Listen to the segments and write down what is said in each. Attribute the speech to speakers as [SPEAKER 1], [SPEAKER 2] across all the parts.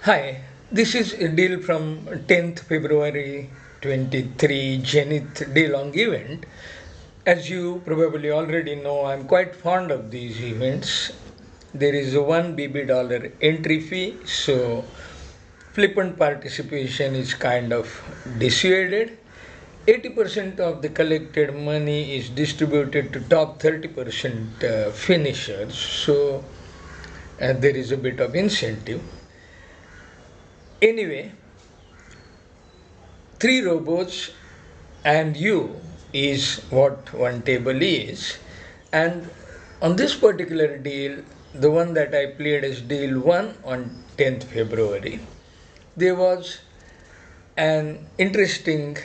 [SPEAKER 1] Hi, this is a deal from 10th February 23 Zenith Daylong event. As you probably already know, I'm quite fond of these events. There is a 1 BB dollar entry fee, so flippant participation is kind of dissuaded. 80% of the collected money is distributed to top 30% finishers, so there is a bit of incentive. Anyway, three robots and you is what one table is. And on this particular deal, the one that I played as deal 1 on 10th February, there was an interesting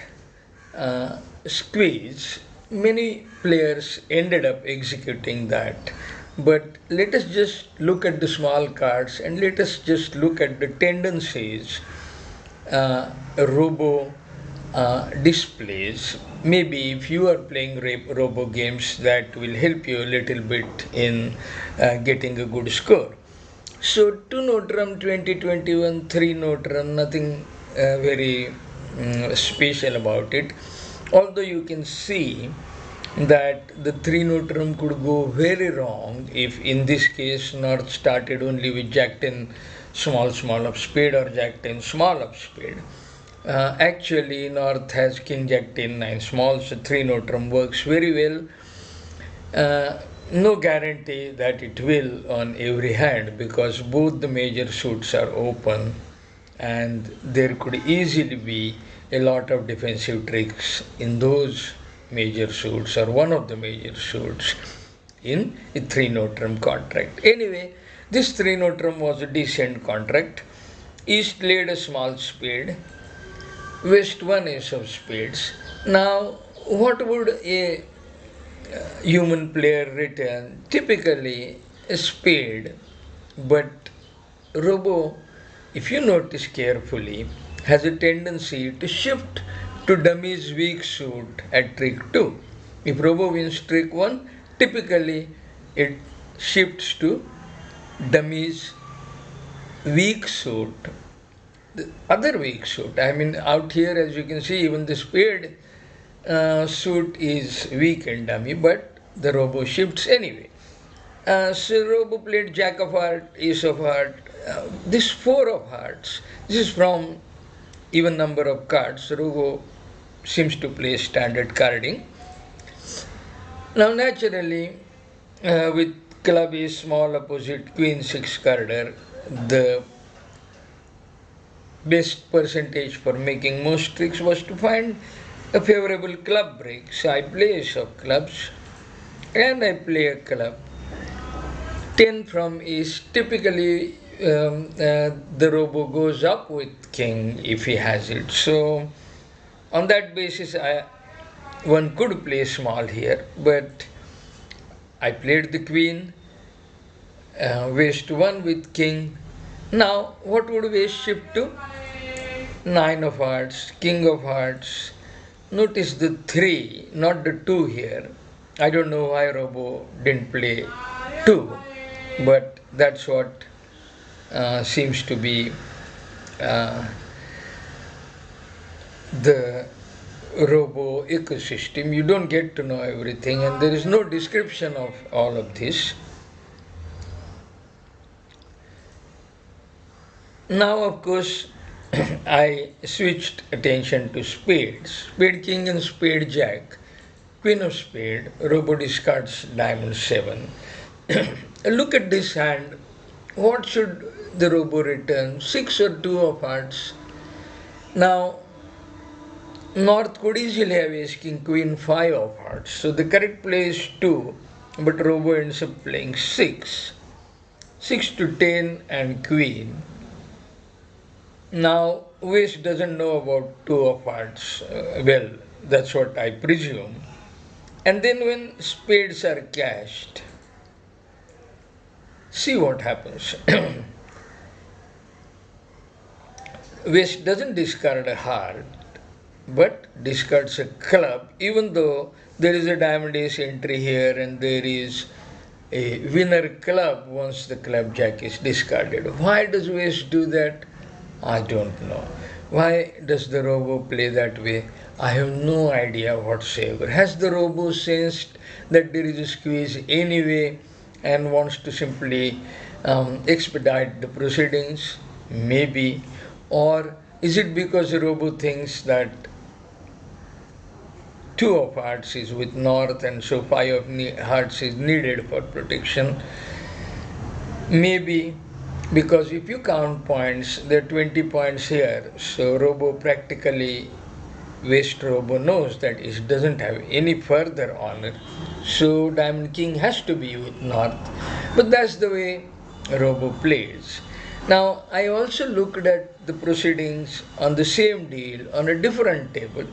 [SPEAKER 1] squeeze. Many players ended up executing that. But let us just look at the small cards and let us just look at the tendencies robo displays. Maybe if you are playing robo games, that will help you a little bit in getting a good score. So, 2 note drum 2021, 3 note drum, nothing very special about it. Although you can see that the 3 note drum could go very wrong if in this case North started only with Jack 10 small of spade or Jack 10 small of spade. Actually, North has King Jack 10 9 small, so 3 note drum works very well. No guarantee that it will on every hand because both the major suits are open and there could easily be a lot of defensive tricks in those major suits or one of the major suits in a 3 note drum contract. Anyway, this 3 note drum was a decent contract. East laid a small spade, West one ace of spades. Now, what would a human player return? Typically a spade, but Robo, if you notice carefully, has a tendency to shift to dummy's weak suit at trick 2. If Robo wins trick 1, typically it shifts to dummy's weak suit, the other weak suit. I mean, out here, as you can see, even the spade suit is weak and dummy, but the robo shifts anyway. So robo played jack of heart, ace of heart, this four of hearts. This is from even number of cards. Robo seems to play standard carding. Now, naturally, with club ace small opposite queen six carder, the best percentage for making most tricks was to find a favorable club break. So I play ace of clubs and I play a club. 10 from is typically the robo goes up with king if he has it. So on that basis, one could play small here, but I played the queen, waste 1 with king. Now, what would waste shift to? 9 of hearts, king of hearts. Notice the 3, not the 2 here. I don't know why Robo didn't play 2, but that's what seems to be the Robo ecosystem. You don't get to know everything, and there is no description of all of this. Now, of course, I switched attention to spades. Spade king and spade jack. Queen of spade. Robo discards diamond 7. Look at this hand. What should the robo return? 6 or 2 of hearts. Now, North could easily have ace king queen 5 of hearts. So the correct play is 2, but robo ends up playing 6. 6 to 10 and queen. Now, West doesn't know about 2 of hearts. Well, that's what I presume. And then when spades are cashed, see what happens. West doesn't discard a heart, but discards a club, even though there is a diamond ace entry here and there is a winner club once the club jack is discarded. Why does West do that? I don't know. Why does the robo play that way? I have no idea whatsoever. Has the robo sensed that there is a squeeze anyway and wants to simply expedite the proceedings? Maybe. Or is it because the robo thinks that two of hearts is with north and so five of hearts is needed for protection? Maybe, because if you count points, there are 20 points here. So Robo practically, West Robo knows that it doesn't have any further honor. So Diamond King has to be with North. But that's the way Robo plays. Now I also looked at the proceedings on the same deal on a different table,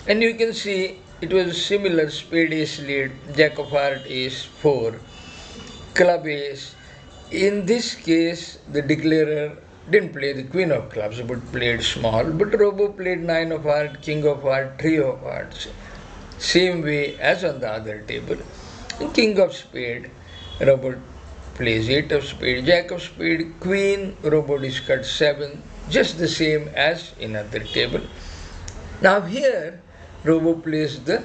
[SPEAKER 1] and you can see it was similar: spade ace lead, jack of heart ace 4, club ace. In this case, the declarer didn't play the queen of clubs but played small. But Robo played 9 of heart, king of heart, 3 of hearts. Same way as on the other table. In king of spade, Robo plays 8 of spade, jack of spade, queen, Robo discards 7. Just the same as in other table. Now here, Robo plays the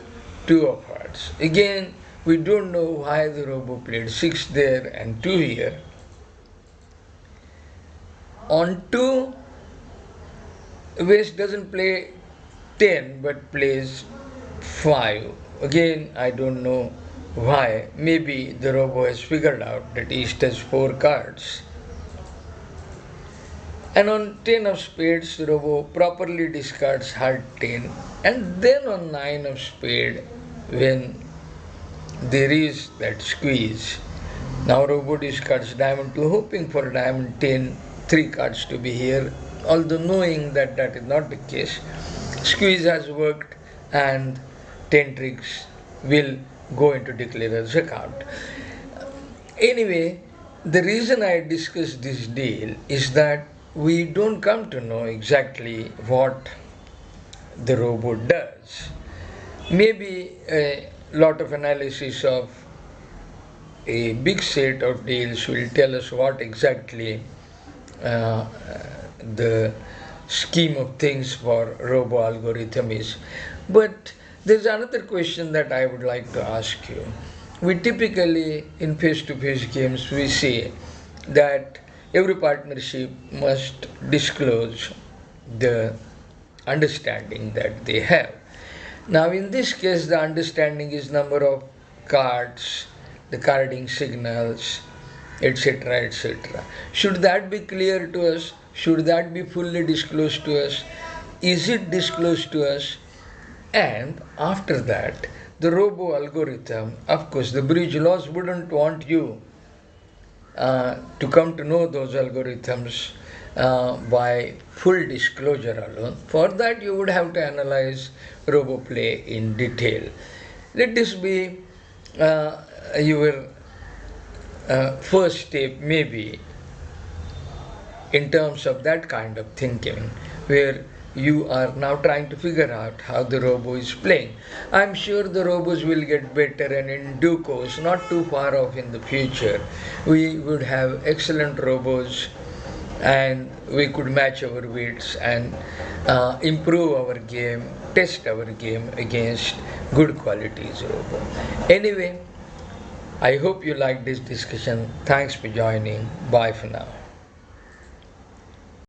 [SPEAKER 1] 2 of hearts. Again, we don't know why the Robo played 6 there and 2 here. On 2, West doesn't play 10 but plays 5. Again, I don't know why. Maybe the Robo has figured out that East has 4 cards. And on 10 of spades, Robo properly discards heart 10. And then on 9 of spade, when there is that squeeze, now Robo discards diamond 2, hoping for diamond 10, 3 cards to be here, although knowing that that is not the case. Squeeze has worked and 10 tricks will go into declarer's account. Anyway, the reason I discuss this deal is that we don't come to know exactly what the Robo does. Maybe a lot of analysis of a big set of deals will tell us what exactly the scheme of things for Robo algorithm is. But there's another question that I would like to ask you. We typically, in face-to-face games, we say that every partnership must disclose the understanding that they have. Now, in this case, the understanding is number of cards, the carding signals, etc., etc. Should that be clear to us? Should that be fully disclosed to us? Is it disclosed to us? And after that, the Robo algorithm, of course, the bridge laws wouldn't want you to come to know those algorithms by full disclosure alone. For that, you would have to analyze Robo play in detail. Let this be your first step, maybe, in terms of that kind of thinking, where you are now trying to figure out how the Robo is playing. I'm sure the Robos will get better, and in due course, not too far off in the future, we would have excellent Robos and we could match our weights and improve our game, test our game against good qualities Robo. Anyway, I hope you liked this discussion. Thanks for joining. Bye for now.